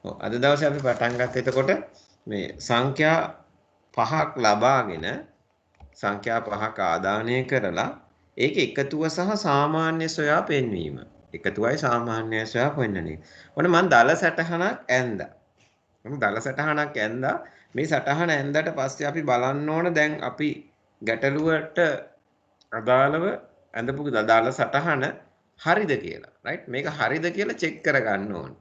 ඔව් අද දවසේ අපි පටන් ගත්ත එතකොට මේ සංඛ්‍යා පහක් ලබාගෙන සංඛ්‍යා පහක් ආදානය කරලා ඒක එකතුව සහ සාමාන්‍ය සොයා පෙන්වීම. එකතුවයි සාමාන්‍යයි සොයා පෙන්වන්නේ. ඔන්න මම දල සටහනක් ඇන්දා. මම දල සටහනක් ඇන්දා. මේ සටහන ඇන්දට පස්සේ අපි බලන්න ඕන දැන් අපි ගැටලුවට අදාළව ඇඳපු දල සටහන හරිද කියලා. රයිට්? මේක හරිද කියලා චෙක් කරගන්න ඕන.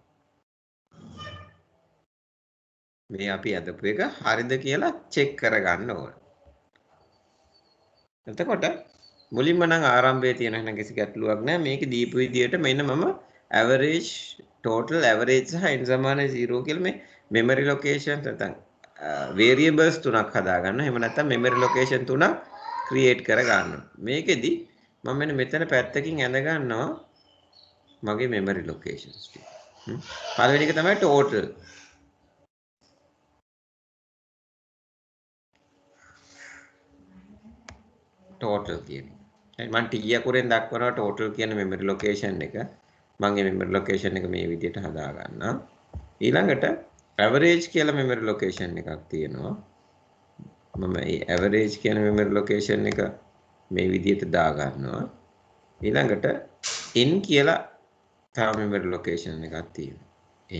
මේ අපි අදපු එක හරිද කියලා චෙක් කරගන්න ඕන. එතකොට මුලින්ම නම් ආරම්භයේ තියෙන වෙන කිසි ගැටලුවක් නැහැ. මේක දීපු විදියට මෙන්න මම average total average සහ n සමාන 0 කියලා මේ memory location නැත්නම් variables තුනක් හදා ගන්නවා. එහෙම නැත්නම් memory location තුනක් create කර ගන්නවා. මේකෙදි මම මෙන්න මෙතන පැත්තකින් ඇඳ ගන්නවා මගේ memory locations ටික. පළවෙනි එක තමයි total. total කියන්නේ. මම T අකුරෙන් දක්වනවා total කියන memory location එක. මම මේ memory location එක මේ විදිහට හදා ගන්නවා. ඊළඟට average කියලා memory location එකක් තියෙනවා. මම මේ average කියන memory location එක මේ විදිහට දා ගන්නවා. ඊළඟට n කියලා තව memory location එකක් තියෙනවා.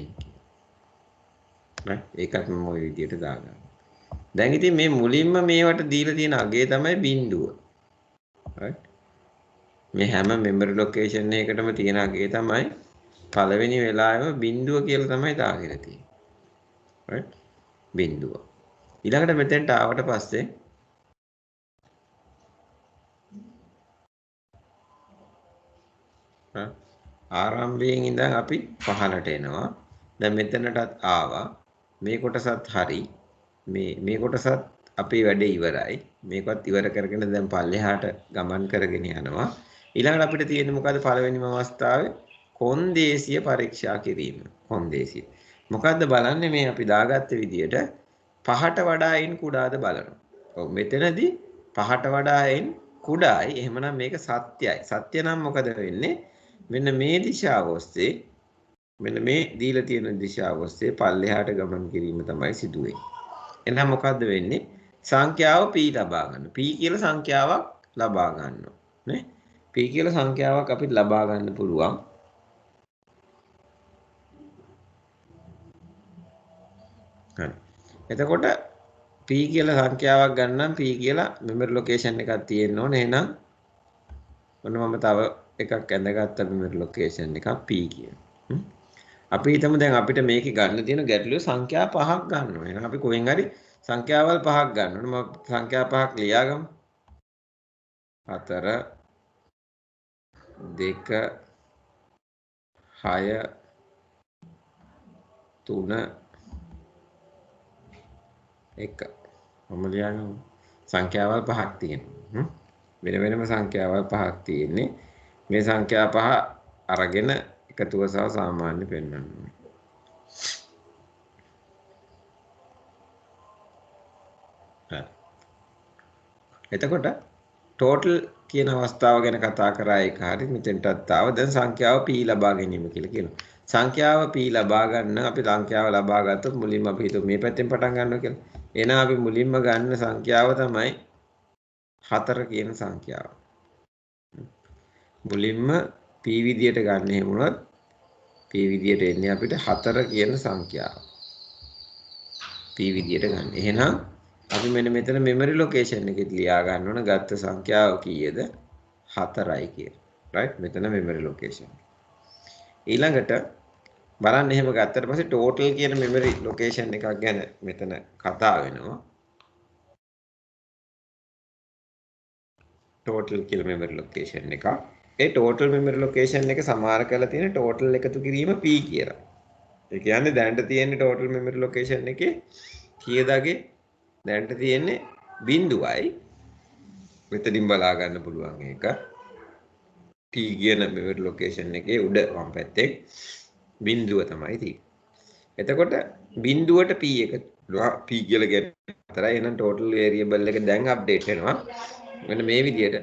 n කියලා. right? ඒකත් මම ওই විදිහට දා ගන්නවා. දැන් ඉතින් මේ මුලින්ම මේවට දීලා තියෙන අගය තමයි බිඳුව. right? මේ හැම memory location එකකටම තියෙන අගය තමයි පළවෙනි වෙලාවෙම බිඳුව කියලා තමයි දාගෙන තියෙන්නේ. right? බිඳුව. ඊළඟට මෙතෙන්ට ආවට පස්සේ ආරම්භයෙන් ඉඳන් අපි පහළට එනවා. දැන් මෙතනටත් ආවා. මේ කොටසත් හරි. මේ කොටසත් අපේ වැඩේ ඉවරයි. මේකත් ඉවර කරගෙන දැන් පල්ලෙහාට ගමන් කරගෙන යනවා. ඊළඟට අපිට තියෙන්නේ මොකද පළවෙනිම අවස්ථාවේ කොන්දේසිය පරීක්ෂා කිරීම. කොන්දේසිය. මොකද්ද බලන්නේ මේ අපි දාගත්ත විදියට පහට වඩා n කුඩාද බලනවා. ඔව් මෙතනදී පහට වඩා n කුඩායි. එහෙමනම් මේක සත්‍යයි. සත්‍ය නම් මොකද වෙන්නේ? මෙන්න මේ දිශාව ඔස්සේ මෙන්න මේ දීලා තියෙන දිශාව ඔස්සේ පල්ලෙහාට ගමන් කිරීම තමයි සිදු වෙන්නේ. එහෙනම් මොකද්ද වෙන්නේ? සංඛ්‍යාව p ලබා ගන්න. p කියලා සංඛ්‍යාවක් ලබා ගන්නවා. නේ? p කියලා සංඛ්‍යාවක් අපිට ලබා ගන්න පුළුවන්. හරි. එතකොට p කියලා සංඛ්‍යාවක් ගන්නම් p කියලා memory location එකක් තියෙන්න ඕනේ. එහෙනම් ඔන්න මම තව එකක් ඇඳගත්ත memory location එකක් p කියන. අපි හිතමු දැන් අපිට මේකේ ගන්න තියෙන ගැටලුව සංඛ්‍යා පහක් ගන්නවා. එහෙනම් අපි කොහෙන් හරි සංඛ්‍යාවල් පහක් ගන්න ඕනේ. මම සංඛ්‍යා පහක් ලියාගමු. 4 2 6 3 1 මම ලියාගමු. සංඛ්‍යාවල් පහක් තියෙනවා. වෙන වෙනම සංඛ්‍යාවල් පහක් තියෙන්නේ. මේ සංඛ්‍යා පහ අරගෙන එකතුව සහ සාමාන්‍ය පෙන්වන්න ඕනේ. හරි. එතකොට total කියන අවස්ථාව ගැන කතා කරා ඒක හරි මෙතෙන්ටත් ආව. දැන් සංඛ්‍යාව p ලබා ගැනීම කියලා කියනවා. සංඛ්‍යාව p ලබා ගන්න අපි සංඛ්‍යාව ලබා ගත්තොත් මුලින්ම අපි හිතුව මේ පැත්තෙන් පටන් ගන්නවා කියලා. එහෙනම් අපි මුලින්ම ගන්න සංඛ්‍යාව තමයි 4 කියන සංඛ්‍යාව. මුලින්ම p විදියට ගන්න එහෙම වුණොත් p විදියට එන්නේ අපිට 4 කියන සංඛ්‍යාව. p විදියට ගන්න. එහෙනම් අපි මෙන්න මෙතන memory location එකෙත් ලියා ගන්න ඕන ගත්ත සංඛ්‍යාව කීයද 4යි කියලා. right මෙතන memory location. ඊළඟට බලන්න එහෙම ගත්තට පස්සේ total කියන memory location එකක් ගැන මෙතන කතා වෙනවා. total කියලා memory location එකක්. ඒ total memory location එක සමාන කරලා තියෙන total එකතු කිරීම p කියලා. ඒ කියන්නේ දැනට තියෙන total memory location එකේ කීයදගේ දැනට තියෙන්නේ බිඳුවයි. මෙතනින් බලා ගන්න පුළුවන් ඒක. t කියන memory location එකේ උඩ වම් පැත්තේ බිඳුව තමයි තියෙන්නේ. එතකොට බිඳුවට p එක p කියලා කියන 4යි. එහෙනම් total variable එක දැන් අප්ඩේට් වෙනවා. මෙන්න මේ විදියට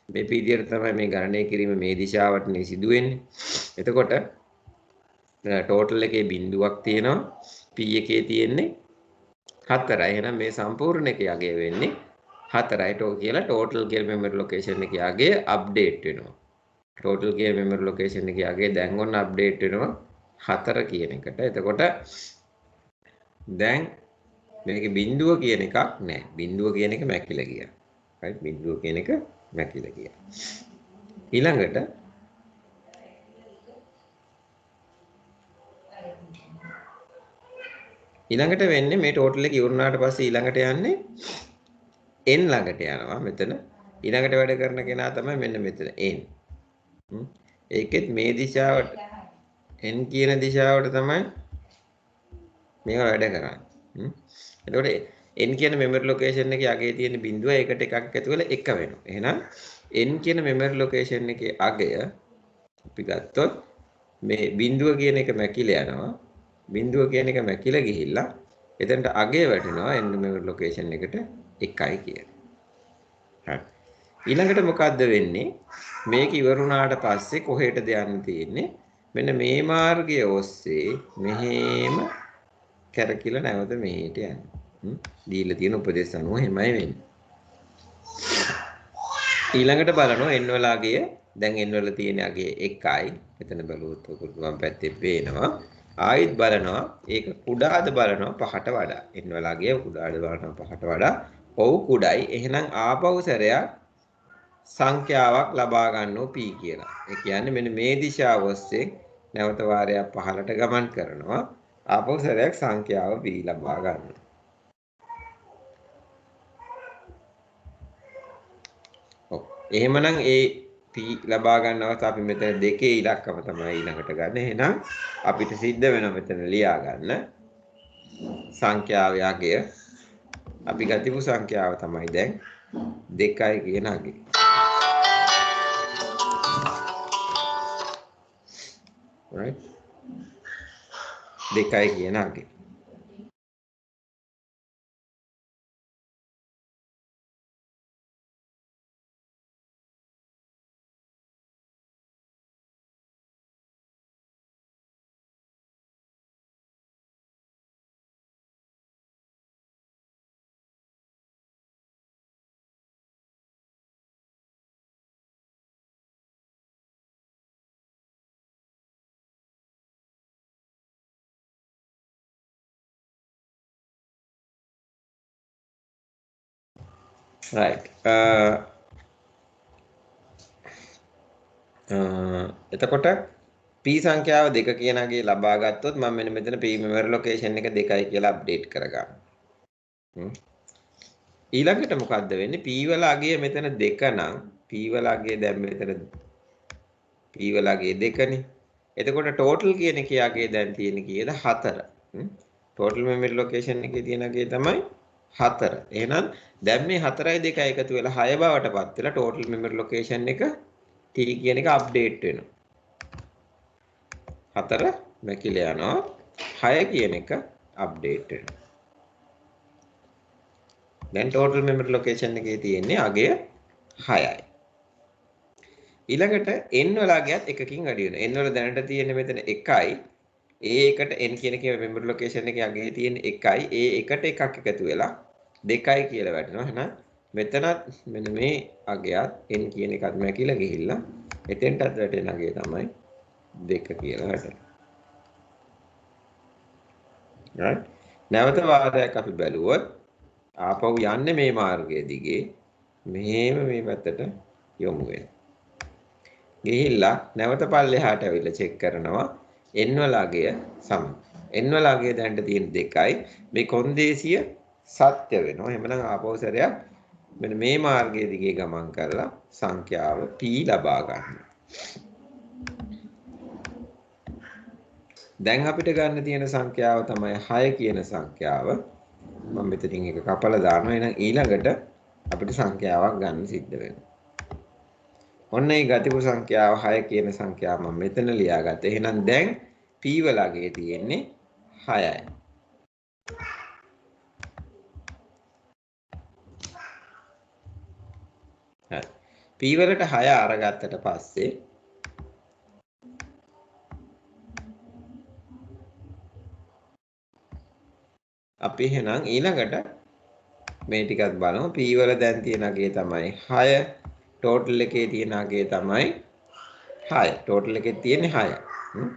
මේ විදියට තමයි මේ ගණනය කිරීම මේ දිශාවට සිදු වෙන්නේ. එතකොට ටෝටල් එකේ බිඳුවක් තියෙනවා. P එකේ තියෙන්නේ 4යි. එහෙනම් මේ සම්පූර්ණ එකේ අගය වෙන්නේ 4යි කියලා ටෝටල් කියලා මෙමරි ලොකේෂන් එකේ අගය අප්ඩේට් වෙනවා. ටෝටල් කියලා මෙමරි ලොකේෂන් එකේ අගය දැන් ඔන්න අප්ඩේට් වෙනවා 4 කියන එකට. එතකොට දැන් මේකේ බිඳුව කියන එකක් නැහැ. බිඳුව කියන එක මැකිලා ගියා. right බිඳුව කියන එක මැකිලා ගියා. ඊළඟට වෙන්නේ මේ ටෝටල් එක ඉවරනාට පස්සේ ඊළඟට යන්නේ n ළඟට යනවා මෙතන. ඊළඟට වැඩ කරන කෙනා තමයි මෙන්න මෙතන n. ඒකෙත් මේ දිශාවට n කියන දිශාවට තමයි මේවා වැඩ කරන්නේ. එතකොට n කියන මෙමරි ලොකේෂන් එකේ අගය තියෙන බිඳුව ඒකට එකක් එකතු වෙලා 1 වෙනවා. එහෙනම් n කියන මෙමරි ලොකේෂන් එකේ අගය අපි ගත්තොත් මේ බිඳුව කියන එක මැකිලා යනවා. බිඳුව කියන එක මැකිලා ගිහිල්ලා එතනට අගය වැටෙනවා n මෙමරි ලොකේෂන් එකට 1යි කියන. හරි. ඊළඟට මොකද්ද වෙන්නේ? මේක ඉවර වුණාට පස්සේ කොහෙටද යන්න තියෙන්නේ? මෙන්න මේ මාර්ගය ඔස්සේ මෙහෙම කැරකිලා නැවත මෙහෙට යනවා. දීලා තියෙන උපදේශ අනුව එහෙමයි වෙන්නේ. ඊළඟට බලනවා n වල අගය දැන් n වල තියෙන අගය 1යි. එතන බලුවොත් ඔකට වම් පැත්තේ පේනවා. ආයිත් බලනවා ඒක කුඩාද බලනවා 5ට වඩා. n වල අගය කුඩාද බලනවා 5ට වඩා. ඔව් කුඩායි. එහෙනම් ආපහු සැරයක් සංඛ්‍යාවක් ලබා ගන්නෝ p කියලා. ඒ කියන්නේ මෙන්න මේ දිශාව ඔස්සේ නැවත වාරයක් පහළට ගමන් කරනවා. ආපහු සැරයක් සංඛ්‍යාව p ලබා ගන්නවා. ඔව්. එහෙමනම් ඒ p ලබා ගන්නවත් අපි මෙතන දෙකේ ඉලක්කම තමයි ඊළඟට ගන්න. එහෙනම් අපිට සිද්ධ වෙනවා මෙතන ලියා ගන්න සංඛ්‍යාවේ අගය. අපි ගතිමු සංඛ්‍යාව තමයි දැන් 2යි කියන අගය. right 2යි කියන අගය. right එතකොට p සංඛ්‍යාව 2 කියන අගේ ලබා ගත්තොත් මම මෙන්න මෙතන p මෙමරි ලොකේෂන් එක 2යි කියලා අප්ඩේට් කරගන්නවා. ඊළඟට මොකද්ද වෙන්නේ? p වල අගය මෙතන 2 නම් p වල අගය දැන් මෙතන p වල අගය 2නේ. එතකොට total කියන එකේ අගය දැන් තියෙන්නේ කීයද? 4. total memory location එකේ තියෙන අගය තමයි 4. එහෙනම් දැන් මේ 4යි 2යි එකතු වෙලා 6 බවට පත් වෙලා total memory location එක t කියන එක අප්ඩේට් වෙනවා. 4 මැකිලා යනවා. 6 කියන එක අප්ඩේට් වෙනවා. දැන් total memory location එකේ තියෙන්නේ අගය 6යි. ඊළඟට n වල අගයත් එකකින් වැඩි වෙනවා. n වල දැනට තියෙන්නේ මෙතන 1යි. ඒ එකට n කියන එකේ memory location එකේ අගය තියෙන්නේ 1යි. ඒ එකට එකක් එකතු වෙලා 2යි කියලා වැටෙනවා. එහෙනම් මෙතනත් මෙන්න මේ අගයත් n කියන එකත් මැකිලා ගිහිල්ලා එතෙන්ටත් වැටෙන අගය තමයි 2 කියලා වැටෙනවා. right නැවත වාරයක් අපි බැලුවොත් ආපහු යන්නේ මේ මාර්ගයේ දිගේ මෙහෙම මේ පැත්තට යොමු වෙනවා. ගිහිල්ලා නැවත පල්ලෙහාට ඇවිල්ලා චෙක් කරනවා n වල අගය සම. n වල අගය දැන්ට තියෙන 2යි. මේ කොන්දේසිය සත්‍ය වෙනවා. එහෙමනම් ආපහු සැරයක් මෙන්න මේ මාර්ගයේ දිගේ ගමන් කරලා සංඛ්‍යාව p ලබා ගන්නවා. දැන් අපිට ගන්න තියෙන සංඛ්‍යාව තමයි 6 කියන සංඛ්‍යාව. මම මෙතනින් එක කපලා දානවා. එහෙනම් ඊළඟට අපිට සංඛ්‍යාවක් ගන්න සිද්ධ වෙනවා. ඔන්න ඒ ගතිපු සංඛ්‍යාව 6 කියන සංඛ්‍යාව මම මෙතන ලියාගත්තා. එහෙනම් දැන් p වල අගය තියෙන්නේ 6යි. හරි. p වලට 6 අරගත්තට පස්සේ අපි එහෙනම් ඊළඟට මේ ටිකත් බලමු. p වල දැන් තියෙන අගය තමයි 6. ටෝටල් එකේ තියෙන අගය තමයි 6. ටෝටල් එකේ තියෙන්නේ 6.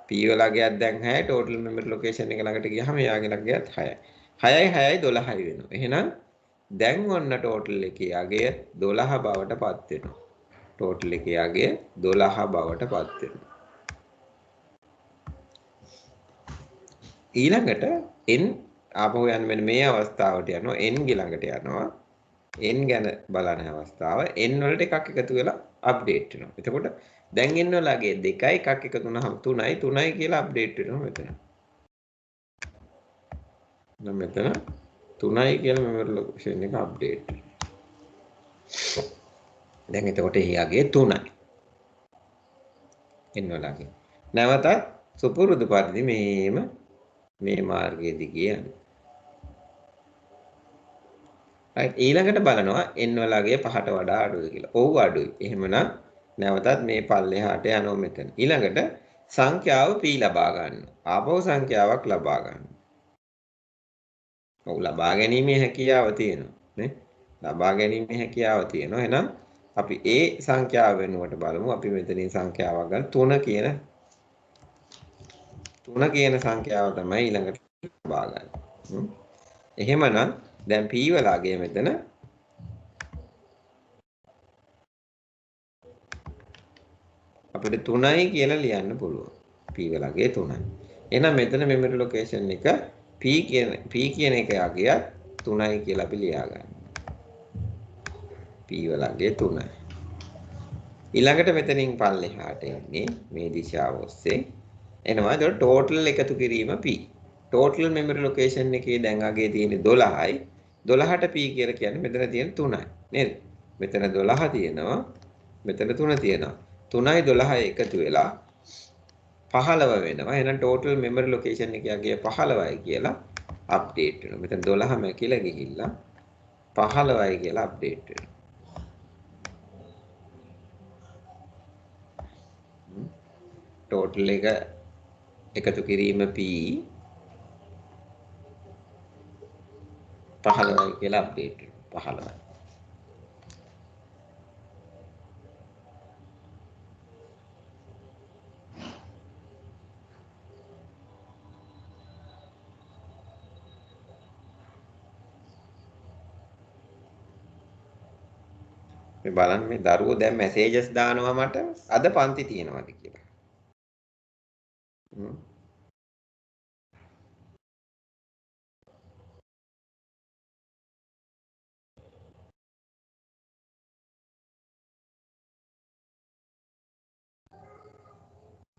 p වල අගයක් දැන් 6යි. ටෝටල් මෙමරි ලොකේෂන් එක ළඟට ගියාම යාගේ අගයත් 6යි. 6යි 6යි 12යි වෙනවා. එහෙනම් දැන් ඔන්න ටෝටල් එකේ අගය 12 බවට පත් වෙනවා. ටෝටල් එකේ අගය 12 බවට පත් වෙනවා. ඊළඟට n ආපහු යන මෙන්න මේ අවස්ථාවට යනවා n ළඟට යනවා. n ගැන බලන අවස්ථාව n වලට එකක් එකතු වෙලා අප්ඩේට් වෙනවා. එතකොට දැන් n වල අගය 2යි එකක් එකතු වුණාම 3යි 3යි කියලා අප්ඩේට් වෙනවා මෙතන. නම් මෙතන 3යි කියලා මෙමරි ලොකේෂන් එක අප්ඩේට් වෙනවා. දැන් එතකොට එහි අගය 3යි. n වල අගය. නැවතත් සුපුරුදු පරිදි මේ මාර්ගයේ දිගේ යන්න. right ඊළඟට බලනවා n වල අගය 5ට වඩා අඩුයි කියලා. ඔව් අඩුයි. එහෙමනම් නැවතත් මේ පල්ලෙහාට යනවා මෙතන. ඊළඟට සංඛ්‍යාව p ලබා ගන්නවා. ආපහු සංඛ්‍යාවක් ලබා ගන්නවා. ඔව් ලබා ගැනීමේ හැකියාව තියෙනවා නේ. ලබා ගැනීමේ හැකියාව තියෙනවා. එහෙනම් අපි ඒ සංඛ්‍යාව වෙනුවට බලමු. අපි මෙතනින් සංඛ්‍යාවක් ගන්න 3 කියන සංඛ්‍යාව තමයි ඊළඟට ලබා ගන්න. එහෙමනම් දැන් p වල අගය මෙතන අපිට 3යි කියලා ලියන්න පුළුවන්. p වල අගය 3යි. එහෙනම් මෙතන මෙමරි ලොකේෂන් එක p කියන එක අගයත් 3යි කියලා අපි ලියා ගන්නවා. p වල අගය 3යි. ඊළඟට මෙතනින් පල්ලෙහාට යන්නේ මේ දිශාව ඔස්සේ එනවා. ඒතකොට ටෝටල් එකතු කිරීම p. ටෝටල් මෙමරි ලොකේෂන් එකේ දැන් අගය තියෙන්නේ 12යි. 12ට p කියලා කියන්නේ මෙතන තියෙන 3යි නේද? මෙතන 12 තියෙනවා. මෙතන 3 තියෙනවා. 3යි 12යි එකතු වෙලා 15 වෙනවා. එහෙනම් ටෝටල් මෙමරි ලොකේෂන් එකේ අගය 15යි කියලා අප්ඩේට් වෙනවා. මෙතන 12ම කියලා ගිහිල්ලා 15යි කියලා අප්ඩේට් වෙනවා. ටෝටල් එක එකතු කිරීම p 15යි කියලා අප්ඩේට් වෙනවා. 15යි. මේ බලන්න මේ දරුවෝ දැන් මැසේජස් දානවා මට අද පන්ති තියෙනවද කියලා.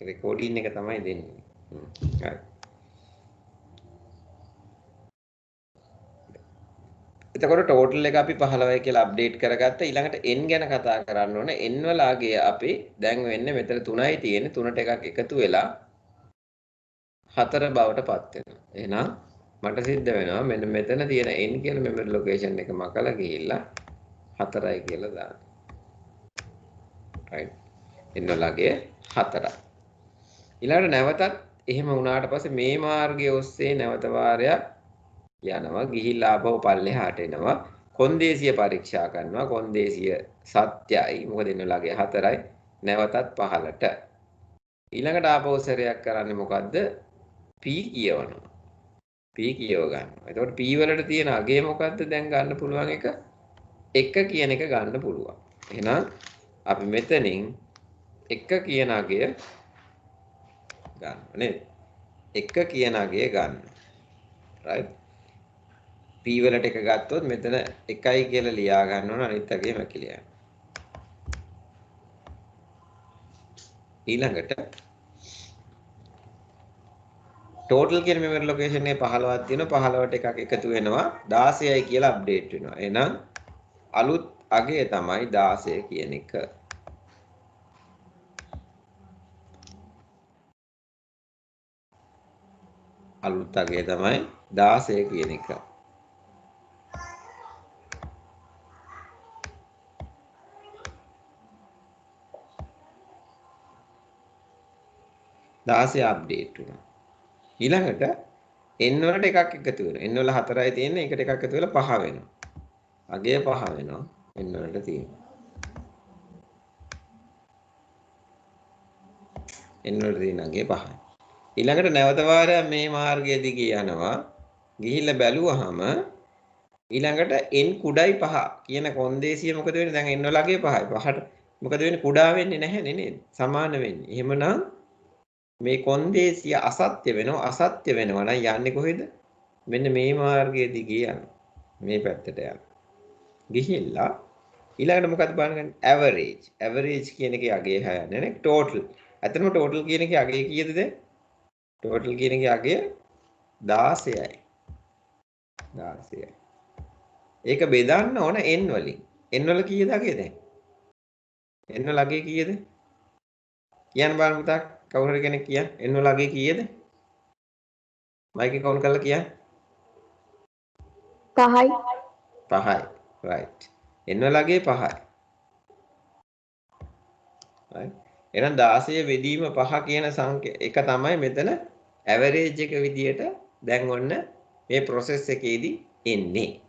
රෙකෝඩින් එක තමයි දෙන්නේ. හරි. එතකොට ටෝටල් එක අපි 15යි කියලා අප්ඩේට් කරගත්තා. ඊළඟට n ගැන කතා කරන්න ඕනේ. n වල අගය අපි දැන් වෙන්නේ මෙතන 3යි තියෙන්නේ. 3ට එකක් එකතු වෙලා 4 බවට පත් වෙනවා. එහෙනම් මට සිද්ධ වෙනවා මෙන්න මෙතන තියෙන n කියන මෙමරි ලොකේෂන් එක මකලා ගිහිල්ලා 4යි කියලා දාන්න. right. n වල අගය 4යි. ඊළඟට නැවතත් එහෙම වුණාට පස්සේ මේ මාර්ගය ඔස්සේ නැවත වාරයක් යනවා. ගිහිල්ලා ආපහු පල්ලෙහාට එනවා. කොන්දේසිය පරීක්ෂා කරනවා. කොන්දේසිය සත්‍යයි. මොකද n වල අගය 4යි. නැවතත් 15ට. ඊළඟට ආපහු සැරයක් කරන්නේ මොකද්ද? p කියවනවා. p කියව ගන්නවා. එතකොට p වලට තියෙන අගය මොකද්ද? දැන් ගන්න පුළුවන් එක 1 කියන එක ගන්න පුළුවන්. එහෙනම් අපි මෙතනින් 1 කියන අගය ගන්න නේද? 1 කියන අගය ගන්න. right? p වලට එක ගත්තොත් මෙතන 1යි කියලා ලියා ගන්න ඕන අනිත් අගය මැකිලියා. ඊළඟට ටෝටල් කියන මෙමරි ලොකේෂන් එකේ 15ක් තියෙනවා. 15ට එකක් එකතු වෙනවා 16යි කියලා අප්ඩේට් වෙනවා. එහෙනම් අලුත් අගය තමයි 16 කියන එක. අලුත් අගය තමයි 16 කියන එක. දාසය අප්ඩේට් වුණා. ඊළඟට n වලට එකක් එකතු වෙනවා. n වල 4යි තියෙන්නේ. එකට එකක් එකතු වෙලා 5 වෙනවා. අගය 5 වෙනවා. n වලට තියෙන්නේ. n වලට තියෙන අගය 5යි. ඊළඟට නැවත වාරයක් මේ මාර්ගය දිගේ යනවා. ගිහිල්ලා බැලුවහම ඊළඟට n කුඩයි 5 කියන කොන්දේසිය මොකද වෙන්නේ? දැන් n වල අගය 5යි. 5ට මොකද වෙන්නේ? කුඩා වෙන්නේ නැහැ නේද? සමාන වෙන්නේ. එහෙමනම් මේ කොන්දේසිය අසත්‍ය වෙනවා. අසත්‍ය වෙනවා නම් යන්නේ කොහෙද? මෙන්න මේ මාර්ගය දිගේ යනවා. මේ පැත්තට යනවා. ගිහිල්ලා ඊළඟට මොකක්ද බලන්න? ඇවරේජ්. ඇවරේජ් කියන එකේ අගය හයන්නේ නේ. ටෝටල්. ඇත්තටම ටෝටල් කියන එකේ අගය කීයද දැන්? ටෝටල් කියන එකේ අගය 16යි. 16යි. ඒක බෙදන්න ඕන n වලින්. n වල කීයද අගය දැන්? n වල අගය කීයද? කියන්න බලන්න පුතා. කවුරු හරි කෙනෙක් කියන්න. n වල අගය කීයද? මයික් එක ඔන් කරලා කියන්න. 5යි. 5යි. right. n වල අගය 5යි. right. එහෙනම් 16 බෙදීම 5 කියන එක තමයි මෙතන ඇවරේජ් එක විදියට දැන් ඔන්න මේ process එකේදී එන්නේ.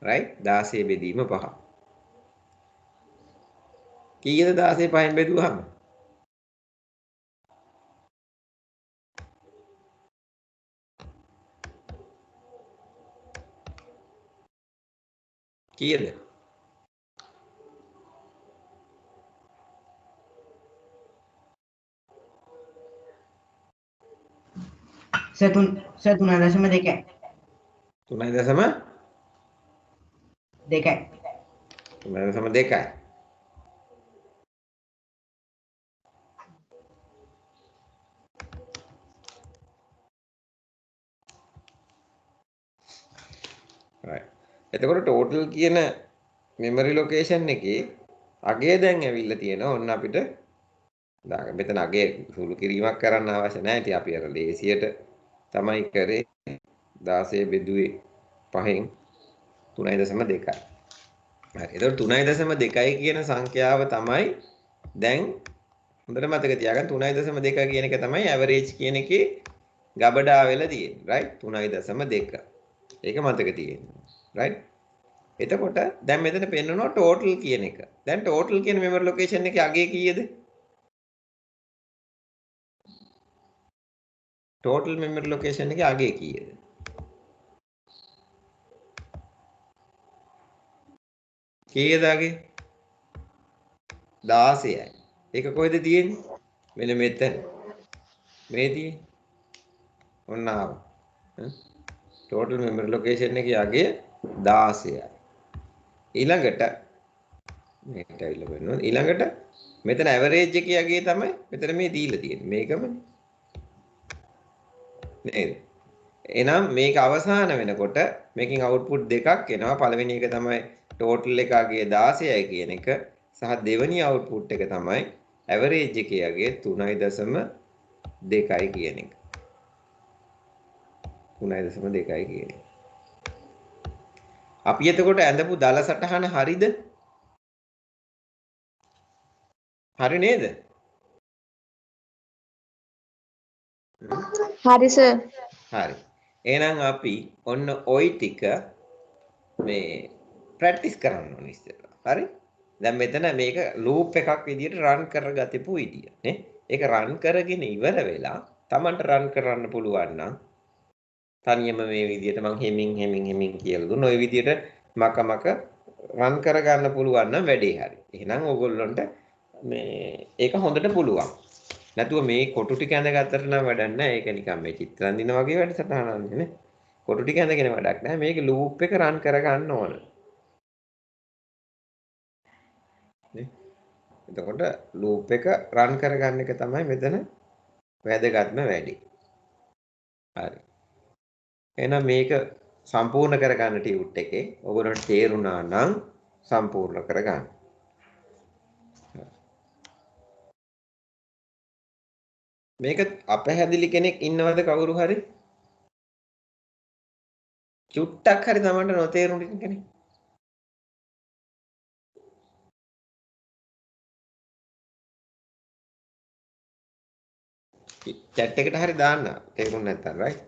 right. 16 බෙදීම 5. කීයද 16 5න් බෙදුවාම? කීයද? සර් 3.2යි. 3.2යි. 3.2යි. right. එතකොට total කියන memory location එකේ අගය දැන් ඇවිල්ලා තියෙනවා. ඔන්න අපිට මෙතන අගය සුළු කිරීමක් කරන්න අවශ්‍ය නැහැ. ඉතින් අපි අර ලේසියට තමයි කරේ 16 බෙදුවේ 5න් 3.2යි. හරි. එතකොට 3.2 කියන සංඛ්‍යාව තමයි දැන් හොඳට මතක තියාගන්න 3.2 කියන එක තමයි ඇවරේජ් කියන එකේ ගබඩා වෙලා තියෙන්නේ. right? 3.2. ඒක මතක තියෙන්න. right? එතකොට දැන් මෙතන පෙන්නනවා total කියන එක. දැන් total කියන memory location එකේ අගය කීයද? total memory location එකේ අගය කීයද? කීයද අගය? 16යි. ඒක කොහෙද තියෙන්නේ? මෙන්න මෙතන. මේ තියෙන්නේ. ඔන්න ආවා. total memory location එකේ අගය 16යි. ඊළඟට මේකට ඇවිල්ලා බලනවා. ඊළඟට මෙතන ඇවරේජ් එකේ අගය තමයි මෙතන මේ දීලා තියෙන්නේ. මේකමනේ. නේද? එහෙනම් මේක අවසාන වෙනකොට මේකෙන් අවුට්පුට් දෙකක් එනවා. පළවෙනි එක තමයි total එක අගය 16යි කියන එක සහ දෙවෙනි අවුට්පුට් එක තමයි ඇවරේජ් එකේ අගය 3.2යි කියන එක. 3.2යි කියන එක. අපි එතකොට ඇඳපු දල සටහන හරිද? හරි නේද? හරි සර්. හරි. එහෙනම් අපි ඔන්න ওই ටික මේ ප්‍රැක්ටිස් කරන්න ඕනේ ඉස්සෙල්ලා. හරි? දැන් මෙතන මේක ලූප් එකක් විදියට රන් කරගතිපු විදිය නේ. ඒක රන් කරගෙන ඉවර වෙලා Tamanට රන් කරන්න පුළුවන් නම් තනියම මේ විදියට මං හෙමින් කියලා දුන්න ওই විදියට මක රන් කරගන්න පුළුවන් නම් වැඩේ හරි. එහෙනම් ඕගොල්ලන්ට මේ ඒක හොඳට පුළුවන්. නැතුව මේ කොටු ටික ඇඳගත්තට නම් වැඩක් නැහැ. ඒක නිකන් මේ චිත්‍ර අඳින වගේ වැඩසටහනක් නේ. කොටු ටික ඇඳගෙන වැඩක් නැහැ. මේක ලූප් එක රන් කරගන්න ඕන. නේ. එතකොට ලූප් එක රන් කරගන්න එක තමයි මෙතන වැදගත්ම වැඩේ. හරි. එහෙනම් මේක සම්පූර්ණ කරගන්න ටියුට් එකේ ඔයගොල්ලන්ට තේරුණා නම් සම්පූර්ණ කරගන්න. මේක අපහැදිලි කෙනෙක් ඉන්නවද කවුරු හරි? චුට්ටක් හරි Tamanට නොතේරුණු කෙනෙක්. chat එකට හරි දාන්න. තේරුම් නැත්තම් right?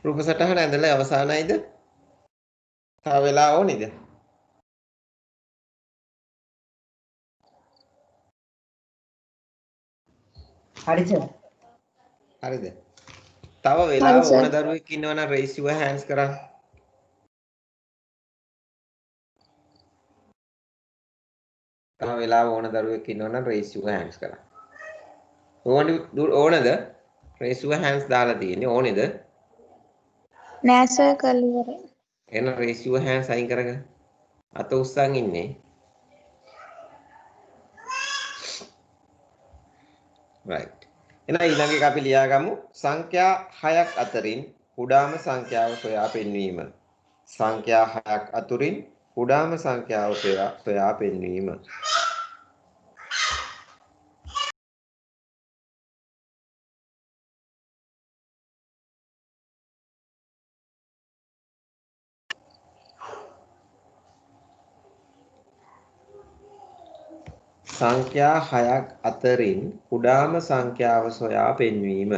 රූප සටහන ඇඳලා අවසానයිද? තව වෙලා ඕනේද? හරි සර්. හරිද? තව හරි වෙලාව ඕන සර්. දරුවෙක් ඉන්නවනම් raise your hands කරන්න. තව වෙලාව ඕන දරුවෙක් ඉන්නවනම් raise your hands කරන්න. ඕනද? raise your hands දාලා තියෙන්නේ ඕනේද? නෑ සර් කරලා ඉවරයි. එහෙනම් raise your hands අයින් කරගන්න. අත උස්සන් ඉන්නේ. right. එහෙනම් ඊළඟ එක අපි ලියාගමු සංඛ්‍යා 6ක් අතරින් කුඩාම සංඛ්‍යාව සොයා පෙන්වීම. සංඛ්‍යා 6ක් අතුරින් කුඩාම සංඛ්‍යාව සොයා පෙන්වීම. සංඛ්‍යා 6ක් අතරින් කුඩාම සංඛ්‍යාව සොයා පෙන්වීම.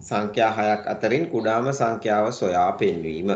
සංඛ්‍යා 6ක් අතරින් කුඩාම සංඛ්‍යාව සොයා පෙන්වීම. සංඛ්‍යා 6ක් අතරින් කුඩාම සංඛ්‍යාව සොයා පෙන්වීම.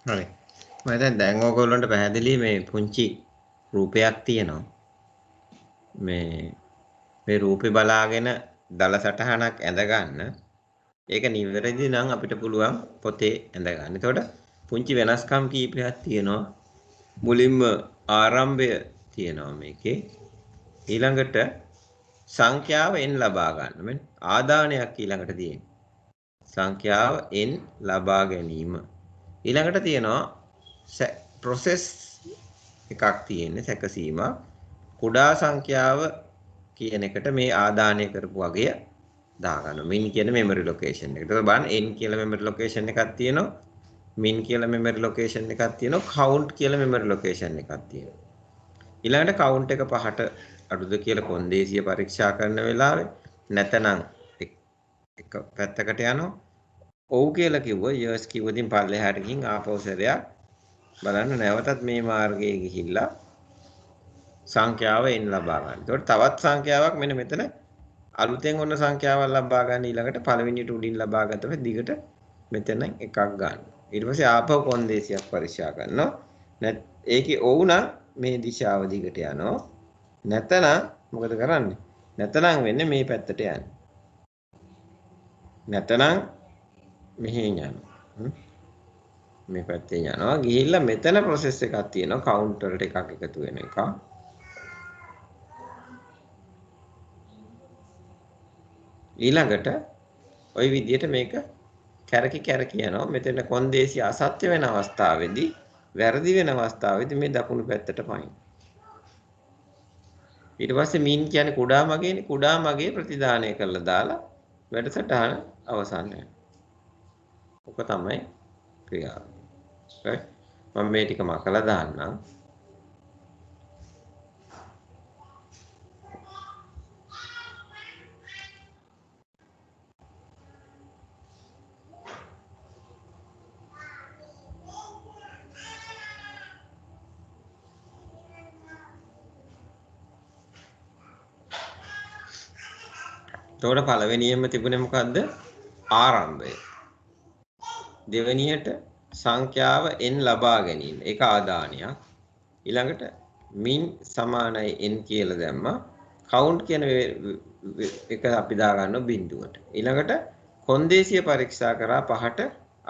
හරි. මම හිතන්නේ දැන් ඕගොල්ලන්ට පැහැදිලි මේ පුංචි රූපයක් තියෙනවා. මේ රූපේ බලාගෙන දල සටහනක් ඇඳ ගන්න. ඒක නිවැරදි නම් අපිට පුළුවන් පොතේ ඇඳ ගන්න. එතකොට පුංචි වෙනස්කම් කීපයක් තියෙනවා. මුලින්ම ආරම්භය තියෙනවා මේකේ. ඊළඟට සංඛ්‍යාව n ලබා ගන්න. මෙන්න ආදානයක් ඊළඟට තියෙනවා. සංඛ්‍යාව n ලබා ගැනීම. ඊළඟට තියෙනවා process එකක් තියෙන්නේ සැකසීම. කුඩා සංඛ්‍යාව කියන එකට මේ ආදානය කරපු වගය දාගන්නවා. min කියන memory location එක. ඒතකොට බලන්න n කියලා memory location එකක් තියෙනවා. min කියලා memory location එකක් තියෙනවා. count කියලා memory location එකක් තියෙනවා. ඊළඟට count එක 5ට අඩුද කියලා කොන්දේසිය පරීක්ෂා කරන වෙලාවේ නැතනම් එක පැත්තකට යනවා. ඔව් කියලා කිව්ව yes කිව්වදින් පල්ලෙහාට ගිහින් ආපහු සැරයක් බලන්න නැවතත් මේ මාර්ගයේ ගිහිල්ලා සංඛ්‍යාව n ලබා ගන්න. ඒකට තවත් සංඛ්‍යාවක් මෙන්න මෙතන අලුතෙන් ඔන්න සංඛ්‍යාවක් ලබා ගන්න ඊළඟට පළවෙනියට උඩින් ලබා ගත්තම දිගට මෙතන එකක් ගන්න. ඊට පස්සේ ආපහු කොන්දේසියක් පරීක්ෂා කරනවා. ඒකේ ඔව් නම් මේ දිශාව දිගට යනවා. නැතනම් මොකද කරන්නේ? නැතනම් වෙන්නේ මේ පැත්තට යන්නේ. නැතනම් මෙහෙන් යනවා. මේ පැත්තෙන් යනවා. ගිහිල්ලා මෙතන process එකක් තියෙනවා. counter එකක් එකතු වෙන එක. ඊළඟට ওই විදිහට මේක කැරකි යනවා. මෙතන කොන්දේසි අසත්‍ය වෙන අවස්ථාවේදී වැරදි වෙන අවස්ථාවේදී මේ දකුණු පැත්තට පයින්. ඊට පස්සේ min කියන්නේ කුඩා මගේනේ. කුඩා මගේ ප්‍රතිදානය කරලා දාලා වැඩසටහන අවසන් වෙනවා. ඔක තමයි ක්‍රියාව. right? මම මේ ටික මකලා දාන්නම්. එතකොට පළවෙනියෙන්ම තිබුණේ මොකද්ද? ආරම්භය. දෙවෙනියට සංඛ්‍යාව n ලබා ගැනීම. ඒක ආදානයක්. ඊළඟට min සමානයි n කියලා දැම්මා. count කියන එක අපි දාගන්නවා බිඳුවට. ඊළඟට කොන්දේසිය පරීක්ෂා කරා 5ට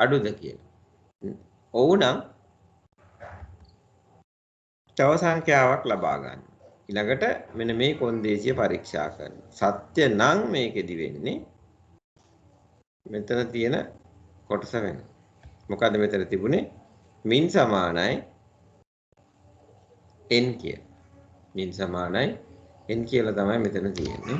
අඩුද කියලා. ඔව් නම් තව සංඛ්‍යාවක් ලබා ගන්න. ඊළඟට මෙන්න මේ කොන්දේසිය පරීක්ෂා කරනවා. සත්‍ය නම් මේකෙදි වෙන්නේ මෙතන තියෙන කොටස වෙනවා. මොකද මෙතන තිබුණේ min සමානයි n කිය. min සමානයි n කියලා තමයි මෙතන තියෙන්නේ.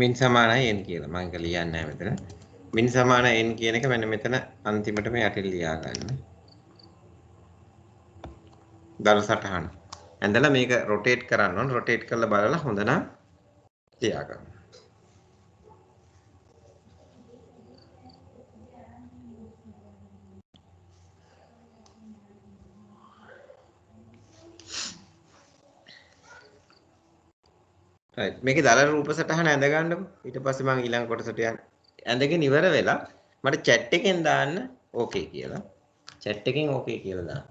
min සමානයි n කියලා මම ඒක ලියන්නේ නැහැ මෙතන. min සමාන n කියන එක මෙන්න මෙතන අන්තිමටම යටින් ලියා ගන්න. දල සටහන. ඇඳලා මේක රොටේට් කරන්න ඕන. රොටේට් කරලා බලලා හොඳ නම් ලියා ගන්න. right මේකේ දල රූප සටහන ඇඳ ගන්නකො. ඊට පස්සේ මම ඊළඟ කොටසට යන්න. ඇඳගෙන ඉවර වෙලා මට chat එකෙන් දාන්න okay කියලා. chat එකෙන් okay කියලා දාන්න.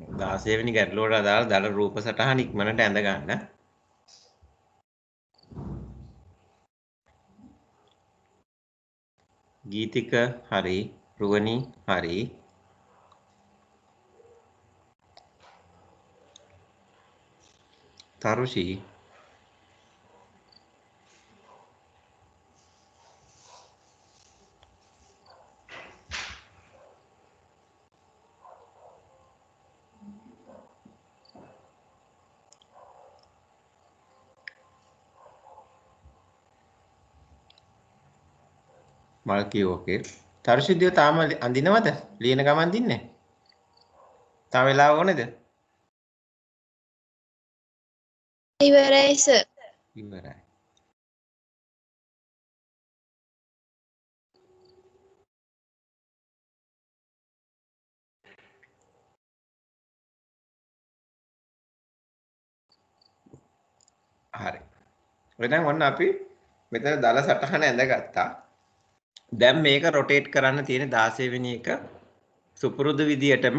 16 වෙනි ගැටලුවට අදාළ දල රූප සටහන ඉක්මනට ඇඳ ගන්න. ගීතික හරි, රුවනි හරි. තරුෂි මල්කී ඕකේ. තරුෂිදිය තාම අඳිනවද? ලියන ගමන් දින්නේ? තාම වෙලාව ඕනේද? ඉවරයි සර්. ඉවරයි. හරි. එහෙනම් ඔන්න අපි මෙතන දල සටහන ඇඳගත්තා. දැන් මේක රොටේට් කරන්න තියෙන 16 වෙනි එක සුපුරුදු විදියටම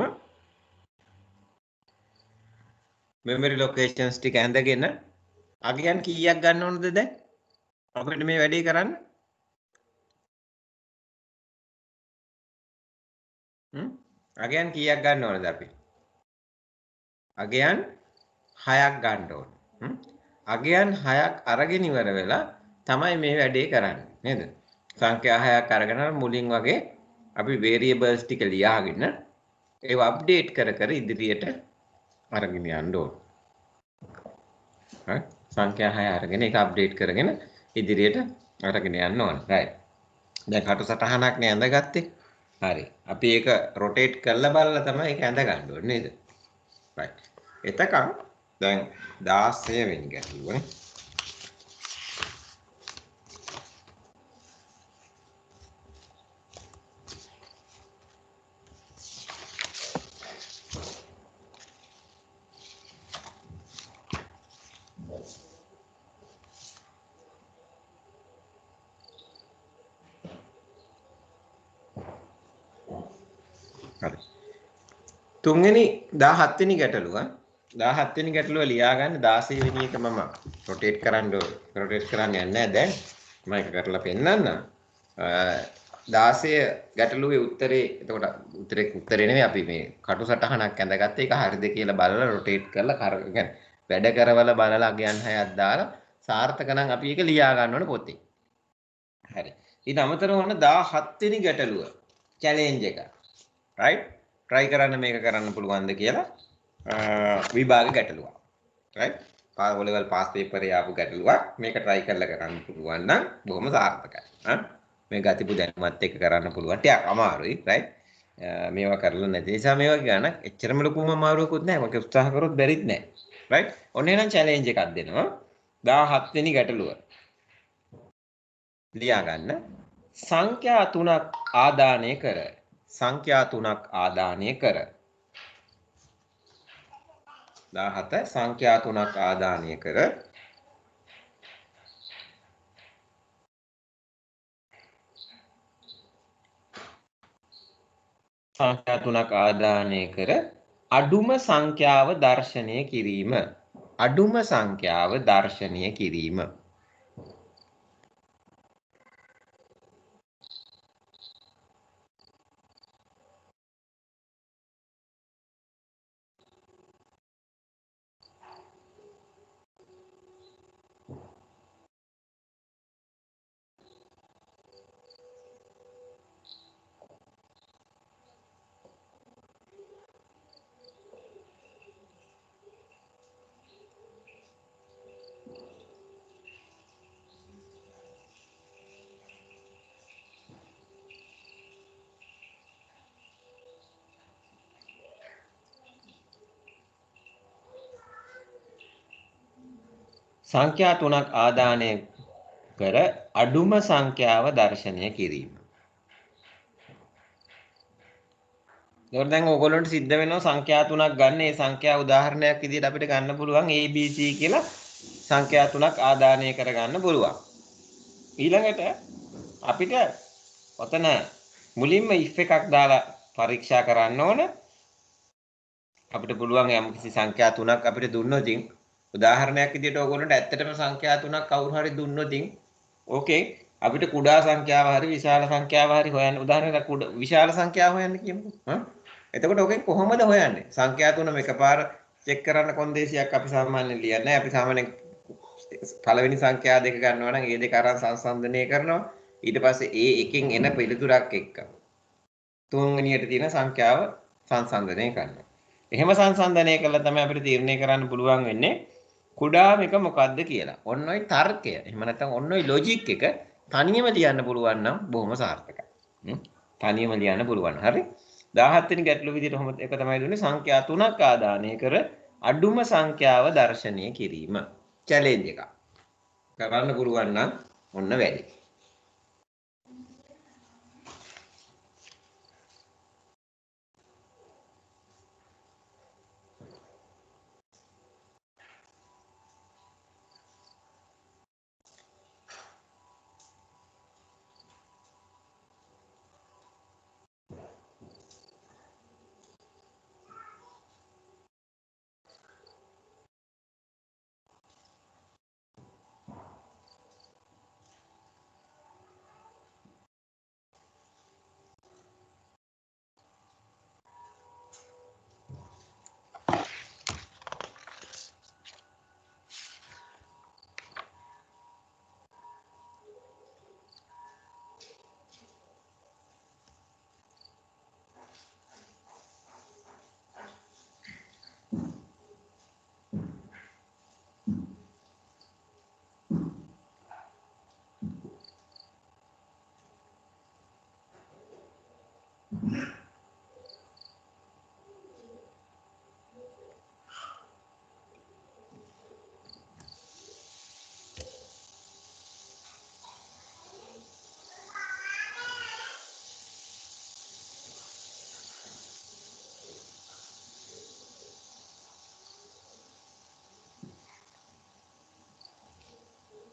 මෙමරි ලොකේෂන්ස් ටික ඇඳගෙන අගයන් කීයක් ගන්න ඕනද දැන් අපිට මේ වැඩේ කරන්න? අගයන් කීයක් ගන්න ඕනද අපි? අගයන් 6ක් ගන්න ඕන. අගයන් 6ක් අරගෙන ඉවර වෙලා තමයි මේ වැඩේ කරන්නේ නේද? සංඛ්‍යා 6ක් අරගෙන මුලින් වගේ අපි වේරියබල්ස් ටික ලියාගෙන ඒව අප්ඩේට් කර කර ඉදිරියට අරගෙන යන්න ඕන. හරි? සංඛ්‍යා 6 අරගෙන ඒක අප්ඩේට් කරගෙන ඉදිරියට අරගෙන යන්න ඕන. right. දැන් කටු සටහනක් නේ ඇඳගත්තේ. හරි. අපි ඒක රොටේට් කරලා බලලා තමයි ඒක ඇඳ ගන්න ඕනේ නේද? right. එතකන් දැන් 16 වෙනි ගැටලුවනේ. හරි. තුන්වෙනි 17 වෙනි ගැටලුව 17 වෙනි ගැටලුව ලියා ගන්න 16 වෙනි එක මම රොටේට් කරන්න යන්නේ නැහැ දැන් මම ඒක කරලා පෙන්නන්නම් 16 ගැටලුවේ උත්තරේ එතකොට උත්තරේ නෙමෙයි අපි මේ කටු සටහනක් ඇඳගත්ත ඒක හරිද කියලා බලලා රොටේට් කරලා වැඩ කරවල බලලා අගයන් 6ක් දාලා සාර්ථක නම් අපි ඒක ලියා ගන්න ඕනේ පොතේ. හරි. ඊට අමතරව ඔන්න 17 වෙනි ගැටලුව චැලෙන්ජ් එක. right? try කරන්න මේක කරන්න පුළුවන්ද කියලා විභාග ගැටලුවක්. right? O level pass paper එකේ ආපු ගැටලුවක් මේක try කරලා කරන්න පුළුවන් නම් බොහොම සාර්ථකයි. මේ ගතිපු දැනුමත් එක්ක කරන්න පුළුවන්. ටිකක් අමාරුයි. right? මේවා කරලා නැති නිසා මේවා ගන්න එච්චරම ලොකුම අමාරුවකුත් නැහැ. මම උත්සාහ කරොත් බැරිත් නැහැ. right? ඔන්න එහෙනම් challenge එකක් දෙනවා. 17 වෙනි ගැටලුව. ලියා ගන්න. සංඛ්‍යා 3ක් ආදානය කර සංඛ්‍යා 3ක් ආදානය කර 17 සංඛ්‍යා 3ක් ආදානය කර සංඛ්‍යා 3ක් ආදානය කර අඩුම සංඛ්‍යාව දර්ශනය කිරීම අඩුම සංඛ්‍යාව දර්ශනය කිරීම සංඛ්‍යා 3ක් ආදානය කර අඩුම සංඛ්‍යාව දර්ශනය කිරීම. ඒකට දැන් ඕගොල්ලන්ට සිද්ධ වෙනවා සංඛ්‍යා 3ක් ගන්න. ඒ සංඛ්‍යා උදාහරණයක් විදිහට අපිට ගන්න පුළුවන් ABC කියලා සංඛ්‍යා 3ක් ආදානය කර ගන්න පුළුවන්. ඊළඟට අපිට ඔතන මුලින්ම if එකක් දාලා පරීක්ෂා කරන්න ඕන. අපිට පුළුවන් යම් කිසි සංඛ්‍යා තුනක් අපිට දුන්නොත් උදාහරණයක් විදිහට ඕගොල්ලන්ට ඇත්තටම සංඛ්‍යා තුනක් කවුරු හරි දුන්නොත් ඕකේ අපිට කුඩා සංඛ්‍යාව හරි විශාල සංඛ්‍යාව හරි හොයන්න උදාහරණයක් විශාල සංඛ්‍යාව හොයන්න කියමුකෝ. එතකොට ඔකෙන් කොහොමද හොයන්නේ? සංඛ්‍යා තුනම එකපාර චෙක් කරන්න කොන්දේසියක් අපි සාමාන්‍යයෙන් ලියන්නේ නැහැ. අපි සාමාන්‍යයෙන් පළවෙනි සංඛ්‍යා දෙක ගන්නවා නම් ඒ දෙක අරන් සංසන්දනය කරනවා. ඊට පස්සේ ඒ එකෙන් එන පිළිතුරක් එක්ක තුන්වෙනියට තියෙන සංඛ්‍යාව සංසන්දනය කරනවා. එහෙම සංසන්දනය කළා තමයි අපිට තීරණය කරන්න පුළුවන් වෙන්නේ කුඩාම එක මොකක්ද කියලා. ඔන්න ඔය තර්කය. එහෙම නැත්නම් ඔන්න ඔය ලොජික් එක තනියම ලියන්න පුළුවන් නම් බොහොම සාර්ථකයි. තනියම ලියන්න පුළුවන්. හරි. 17 වෙනි ගැටලුව විදිහට කොහොමද එක තමයි දුන්නේ සංඛ්‍යා තුනක් ආදානය කර අඩුම සංඛ්‍යාව දර්ශනය කිරීම. චැලෙන්ජ් එකක්. කරන්න පුළුවන් නම් ඔන්න වැඩි.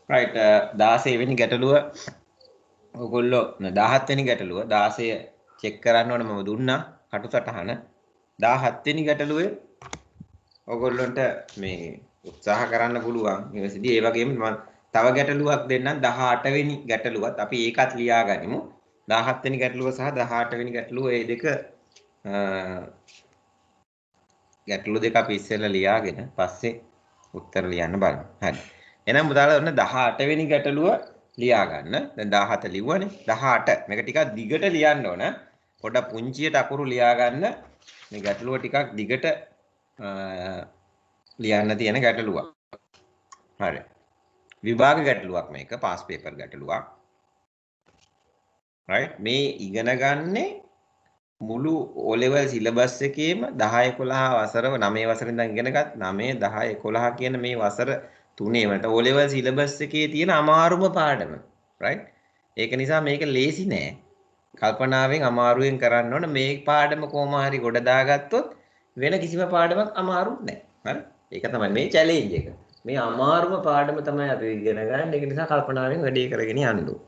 right 16 වෙනි ගැටලුව ඔයගොල්ලෝ 17 වෙනි ගැටලුව 16 චෙක් කරන්න ඕනේ මම දුන්නා කටුසටහන 17 වෙනි ගැටලුවේ ඔයගොල්ලන්ට මේ උත්සාහ කරන්න පුළුවන් ඊවැසිදී ඒ වගේම මම තව ගැටලුවක් දෙන්නම් 18 වෙනි ගැටලුවත් අපි ඒකත් ලියා ගනිමු 17 වෙනි ගැටලුව සහ 18 වෙනි ගැටලුව මේ දෙක ගැටලු දෙක අපි ඉස්සෙල්ලා ලියාගෙන පස්සේ උත්තර ලියන්න බලමු හරි එහෙනම් මුදාලා ඔන්න 18 වෙනි ගැටලුව ලියා ගන්න. දැන් 17 ලිව්වනේ. 18 මේක ටිකක් දිගට ලියන්න ඕන. පොඩ්ඩක් පුංචියට අකුරු ලියා ගන්න. මේ ගැටලුව ටිකක් දිගට ලියන්න තියෙන ගැටලුවක්. හරි. විභාග ගැටලුවක් මේක පාස් පේපර් ගැටලුවක්. right මේ ඉගෙන ගන්නේ මුළු O level syllabus එකේම 10 11 වසර 9 වසරේ ඉඳන් ඉගෙනගත් 9 10 11 කියන මේ වසර තුනේම O level syllabus එකේ තියෙන අමාරුම පාඩම right ඒක නිසා මේක ලේසි නෑ කල්පනාවෙන් අමාරුවෙන් කරන්න ඕන මේ පාඩම කොහොම හරි ගොඩ දාගත්තොත් වෙන කිසිම පාඩමක් අමාරු නෑ හරි ඒක තමයි මේ චැලෙන්ජ් එක මේ අමාරුම පාඩම තමයි අපි ඉගෙන ගන්න ඒක නිසා කල්පනාවෙන් වැඩේ කරගෙන යන්න ඕන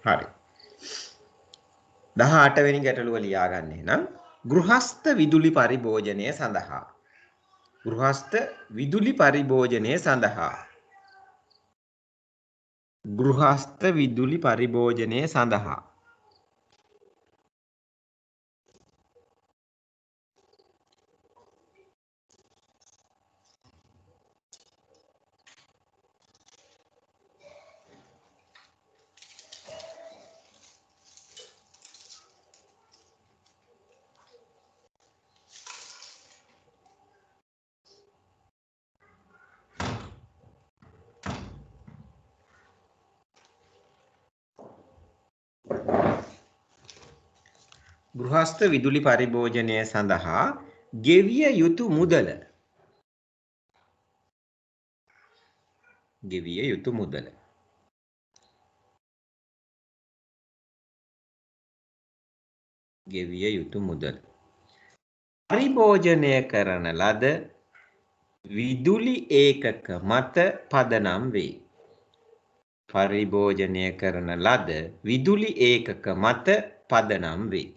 හරි 18 වෙනි ගැටලුව ලියා ගන්න එහෙනම් ගෘහස්ත විදුලි පරිභෝජනය සඳහා ගෘහස්ත විදුලි පරිභෝජනය සඳහා ගෘහස්ත විදුලි පරිභෝජනය සඳහා ගෘහස්ත විදුලි පරිභෝජනය සඳහා ගෙවිය යුතු මුදල ගෙවිය යුතු මුදල ගෙවිය යුතු මුදල පරිභෝජනය කරන ලද විදුලි ඒකක මත පදනම් වේ පරිභෝජනය කරන ලද විදුලි ඒකක මත පදනම් වේ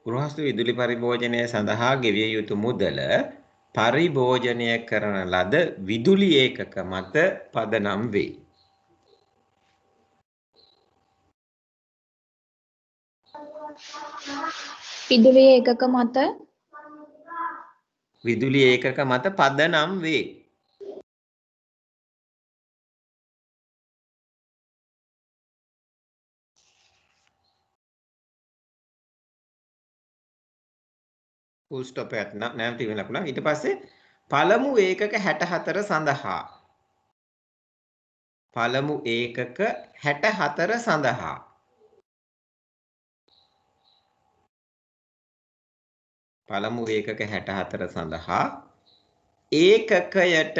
ගෘහස්ත විදුලි පරිභෝජනය සඳහා ගෙවිය යුතු මුදල පරිභෝජනය කරන ලද විදුලි ඒකක මත පදනම් වේ. විදුලි ඒකක මත විදුලි ඒකක මත පදනම් වේ. full stop එකක් නැවතී වෙන ලකුණ. ඊට පස්සේ පළමු ඒකක 64 සඳහා පළමු ඒකක 64 සඳහා පළමු ඒකක 64 සඳහා ඒකකයට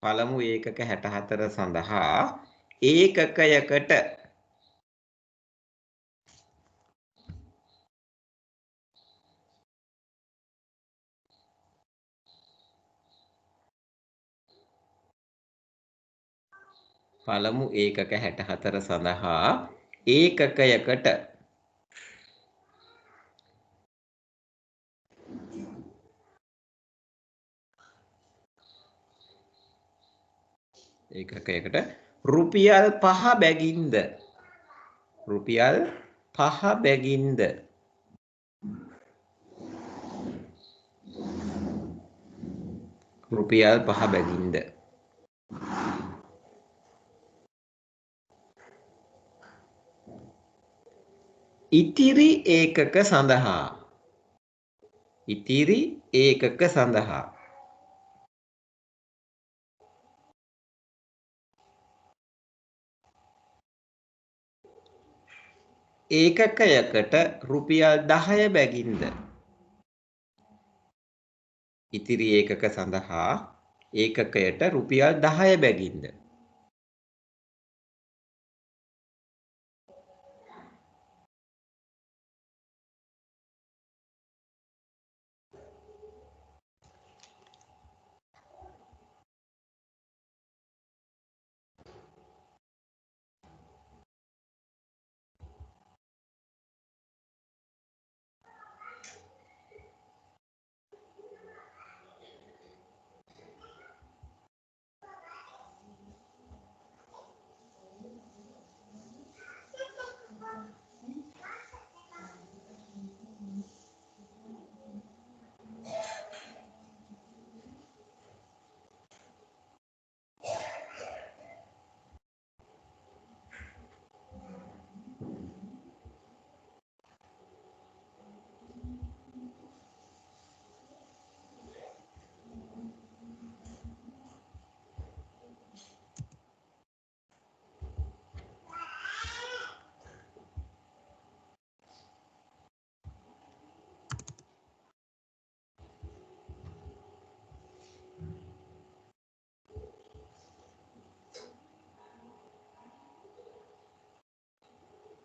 පළමු ඒකක 64 සඳහා ඒකකයකට පළමු ඒකක 64 සඳහා ඒකකයකට ඒකකයකට රුපියල් 5 බැගින්ද රුපියල් 5 බැගින්ද රුපියල් 5 බැගින්ද ඉතිරි ඒකක සඳහා ඒකකයකට රුපියල් 10 බැගින්ද ඉතිරි ඒකක සඳහා ඒකකයට රුපියල් 10 බැගින්ද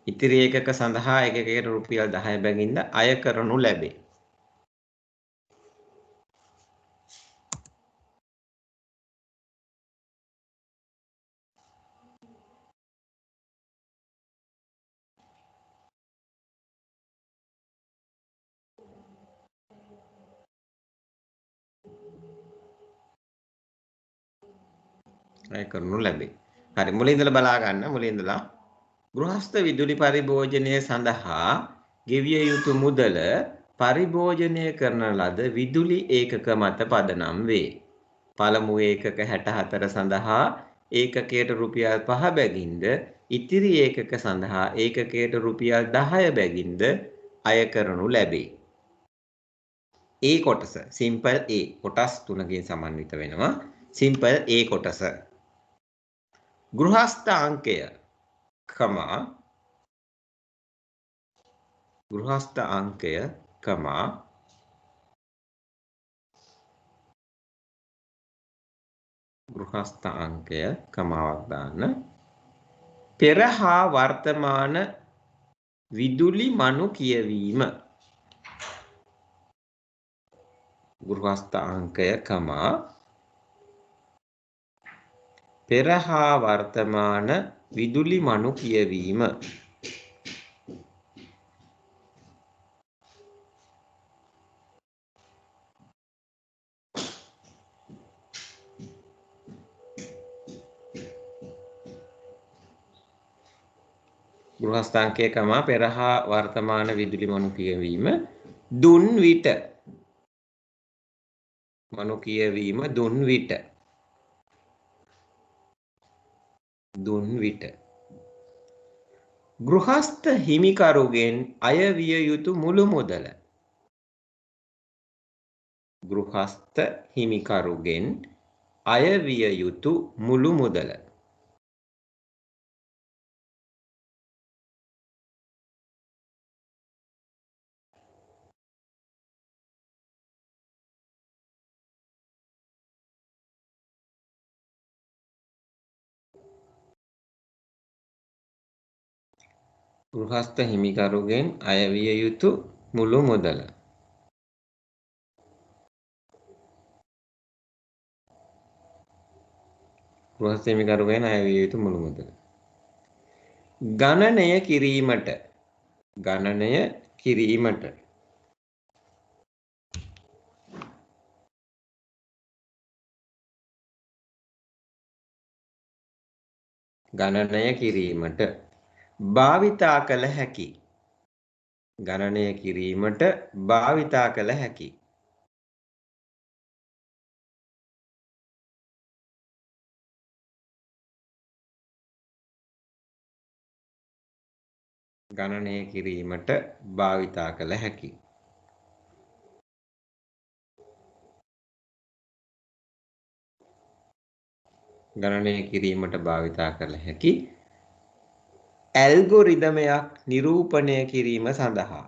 ඉතිරි ඒකක සඳහා ඒකකයට රුපියල් 10 බැගින්ද අය කරනු ලැබේ. අය කරනු ලැබේ. හරි මුලින් ඉඳලා බලා ගන්න මුලින් ඉඳලා ගෘහස්ත විදුලි පරිභෝජනය සඳහා ගෙවිය යුතු මුදල පරිභෝජනය කරන ලද විදුලි ඒකක මත පදනම් වේ. පළමු ඒකක 64 සඳහා ඒකකයට රුපියල් 5 බැගින්ද ඉතිරි ඒකක සඳහා ඒකකයට රුපියල් 10 බැගින්ද අය කරනු ලැබේ. A කොටස simple A කොටස් 3කින් සමන්විත වෙනවා. simple A කොටස ගෘහස්ත අංකය ගෘහස්ත අංකය ගෘහස්ත අංකය කමාවක් දාන්න පෙර හා වර්තමාන විදුලි මනු කියවීම ගෘහස්ත අංකය පෙර හා වර්තමාන විදුලි මනු කියවීම ගෘහස්ථාංකය කමා පෙර හා වර්තමාන විදුලි මනු කියවීම දුන් විට මනු කියවීම දුන් විට ගෘහස්ත හිමිකරුගෙන් අයවිය යුතු මුළු මුදල ගෘහස්ත හිමිකරුගෙන් අයවිය යුතු මුළු මුදල ගෘහස්ත හිමිකරුගෙන් අයවිය යුතු මුළු මුදල ගෘහස්ත හිමිකරුගෙන් අයවිය යුතු මුළු මුදල ගණනය කිරීමට ගණනය කිරීමට ගණනය කිරීමට භාවිතා කළ හැකි ගණනය කිරීමට භාවිතා කළ හැකි ගණනය කිරීමට භාවිතා කළ හැකි ගණනය කිරීමට භාවිතා කළ හැකි ඇල්ගොරිදමයක් නිරූපණය කිරීම සඳහා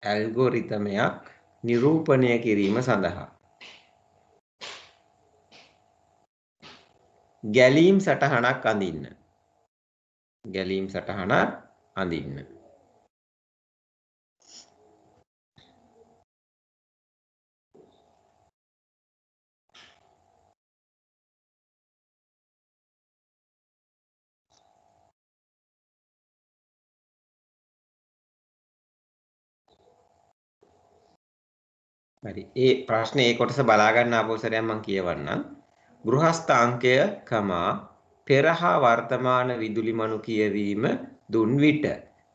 ඇල්ගොරිදමයක් නිරූපණය කිරීම සඳහා ගැලීම් සටහනක් අඳින්න ගැලීම් සටහනක් අඳින්න හරි ඒ ප්‍රශ්නේ ඒ කොටස බලා ගන්න ආපහු සරයක් මම කියවන්නම් ගෘහස්ථාංකය කමා පෙර හා වර්තමාන විදුලි මනු කියවීම දුන් විට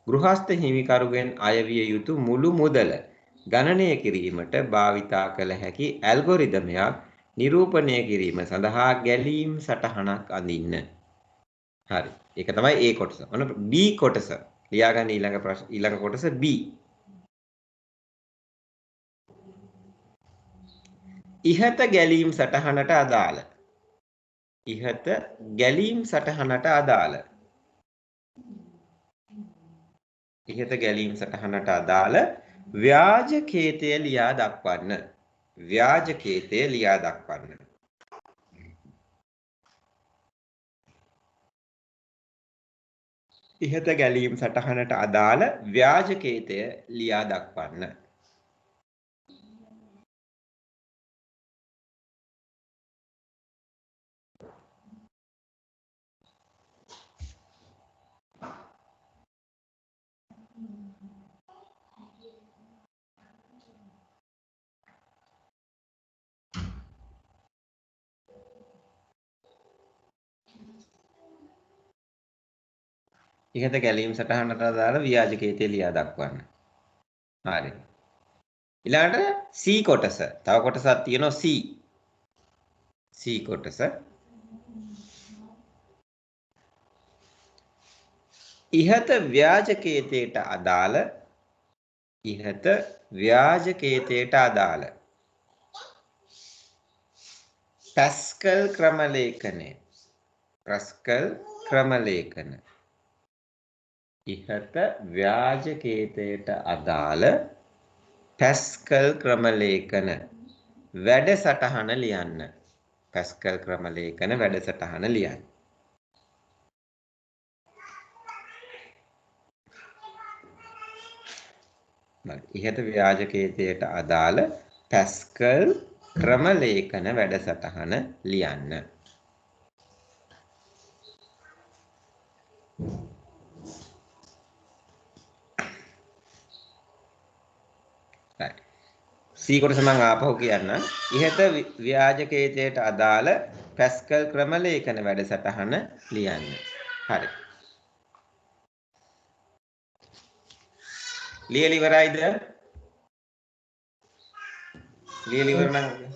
ගෘහස්ත හිමිකරුගෙන් අයවිය යුතු මුළු මුදල ගණනය කිරීමට භාවිතා කළ හැකි ඇල්ගොරිදමයක් නිරූපණය කිරීම සඳහා ගැලීම් සටහනක් අඳින්න. හරි. ඒක තමයි A කොටස. ඔන්න B කොටස. ලියාගන්න ඊළඟ කොටස B. ඉහත ගැලීම් සටහනට අදාළ ඉහත ගැලීම් සටහනට අදාළ ඉහත ගැලීම් සටහනට අදාළ ව්‍යාජ කේතය ලියා දක්වන්න ව්‍යාජ කේතය ලියා දක්වන්න ඉහත ගැලීම් සටහනට අදාළ ව්‍යාජ කේතය ලියා දක්වන්න ඉහත ගැලීම් සටහනට අදාළ ව්‍යාජ කේතය ලියා දක්වන්න. හරි. ඊළඟට C කොටස. තව කොටසක් තියෙනවා C. C කොටස. ඉහත ව්‍යාජ කේතයට අදාළ ඉහත ව්‍යාජ කේතයට අදාළ පැස්කල් ක්‍රම ලේඛනය පැස්කල් ක්‍රම ලේඛන ඉහත ව්‍යාජ කේතයට අදාළ පැස්කල් ක්‍රම ලේඛන වැඩසටහන ලියන්න පැස්කල් ක්‍රම ලේඛන වැඩසටහන ලියන්න ඉහත ව්‍යාජ කේතයට අදාළ පැස්කල් ක්‍රම ලේඛන වැඩසටහන ලියන්න C කොටස මම ආපහු කියන්න. ඉහත ව්‍යාජ කේතයට අදාළ පැස්කල් ක්‍රම ලේඛන වැඩසටහන ලියන්න. හරි. ලියලා ඉවරයිද? ලියලා ඉවර නම් හරි.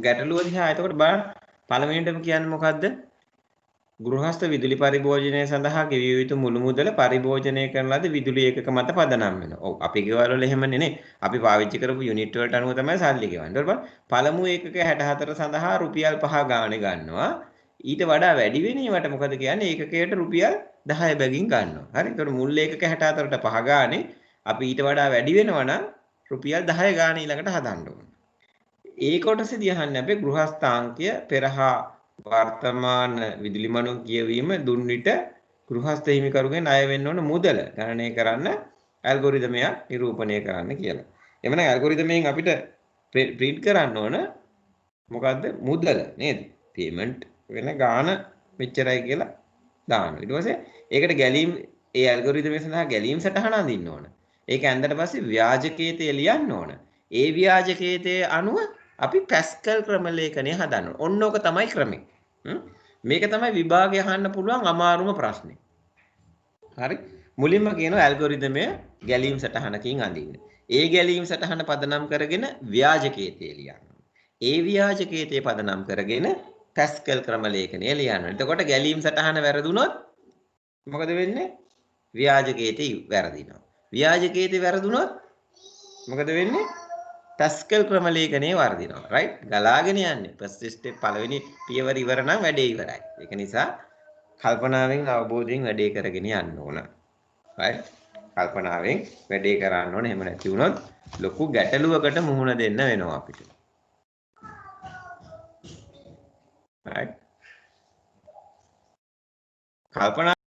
ගැටලුව දිහා එතකොට බලන්න. පළවෙනිටම කියන්නේ මොකද්ද? ගෘහස්ත විදුලි පරිභෝජනය සඳහා ගෙවිය යුතු මුළු මුදල පරිභෝජනය කරන ලද විදුලි ඒකක මත පදනම් වෙනවා. ඔව් අපි ගෙවල් වල එහෙමනේ නේ. අපි පාවිච්චි කරපු යුනිට් වලට අනුව තමයි සල්ලි ගෙවන්නේ. ඊට පස්සේ පළමු ඒකක 64 සඳහා රුපියල් 5 ගානේ ගන්නවා. ඊට වඩා වැඩි වෙන ඒවට මොකද කියන්නේ? ඒකකයට රුපියල් 10 බැගින් ගන්නවා. හරි. ඒතකොට මුල් ඒකක 64ට 5 ගානේ අපි ඊට වඩා වැඩි වෙනවා නම් රුපියල් 10 ගානේ ඊළඟට හදන්න ඕනේ. ඒ කොටසේදී අහන්නේ අපි ගෘහස්ථාංකය පෙරහා වර්තමාන විදුලි මණු කියවීම දුන් විට ගෘහස්ත හිමිකරුගෙන් අය වෙන්න ඕන මුදල ගණනය කරන්න ඇල්ගොරිතමයක් නිරූපණය කරන්න කියලා. එමනම් ඇල්ගොරිතමෙන් අපිට ප්‍රින්ට් කරන්න ඕන මොකද්ද මුදල නේද? පේමන්ට් වෙන ගාන මෙච්චරයි කියලා දානවා. ඊට පස්සේ ඒකට ගැලීම් ඒ ඇල්ගොරිතමය සඳහා ගැලීම් සටහන අඳින්න ඕන. ඒක ඇඳලා පස්සේ ව්‍යාජකේතය ලියන්න ඕන. ඒ ව්‍යාජකේතයේ අනුව අපි පැස්කල් ක්‍රම ලේඛනය හදන්න ඕන. ඔන්න ඕක තමයි ක්‍රමය. මේක තමයි විභාගය අහන්න පුළුවන් අමාරුම ප්‍රශ්නේ. හරි. මුලින්ම කියනවා ඇල්ගොරිතමය ගැලීම් සටහනකින් අඳින්න. ඒ ගැලීම් සටහන පදනම් කරගෙන ව්‍යාජකේතය ලියන්න. ඒ ව්‍යාජකේතය පදනම් කරගෙන පැස්කල් ක්‍රම ලේඛනය ලියන්න. එතකොට ගැලීම් සටහන වැරදුනොත් මොකද වෙන්නේ? ව්‍යාජකේතය වැරදිනවා. ව්‍යාජකේතය වැරදුනොත් මොකද වෙන්නේ? පැස්කල් ක්‍රම ලේඛනයේ වර්ධිනවා. රයිට්? ගලාගෙන යන්නේ. ෆස්ට් ස්ටෙප් පළවෙනි පියවර ඉවර නම් වැඩේ ඉවරයි. ඒක නිසා කල්පනාවෙන් අවබෝධයෙන් වැඩේ කරගෙන යන්න ඕන. රයිට්? කල්පනාවෙන් වැඩේ කරන්න ඕන. එහෙම නැති වුණොත් ලොකු ගැටලුවකට මුහුණ දෙන්න වෙනවා අපිට. රයිට්? කල්පනා